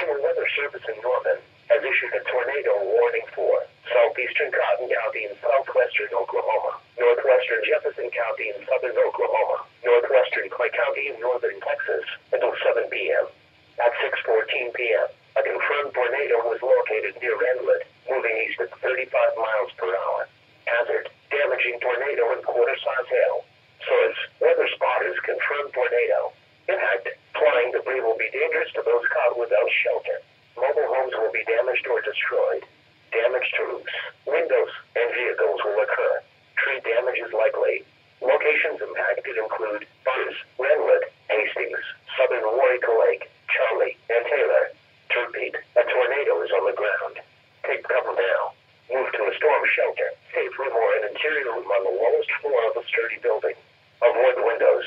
National Weather Service in Norman has issued a tornado warning for southeastern Cotton County in southwestern Oklahoma, northwestern Jefferson County in southern Oklahoma, northwestern Clay County in northern Texas until 7 p.m. At 6:14 p.m., a confirmed tornado was located near Renlet, moving east at 35 miles per hour. Hazard: damaging tornado and quarter-size hail. Source: weather spotters confirmed tornado. Impact: flying debris will be dangerous to those caught without shelter. Mobile homes will be damaged or destroyed. Damage to roofs, windows, and vehicles will occur. Tree damage is likely. Locations impacted include Burns, Renlet, Hastings, Southern Warwick Lake, Charlie, and Taylor. To repeat, a tornado is on the ground. Take cover now. Move to a storm shelter, safe room or an interior room on the lowest floor of a sturdy building. Avoid windows.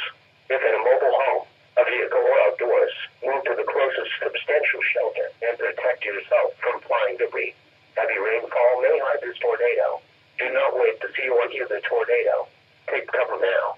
If in a mobile home, a vehicle, or outdoors, move to the closest substantial shelter and protect yourself from flying debris. Heavy rainfall may hide this tornado. Do not wait to see or hear the tornado. Take cover now.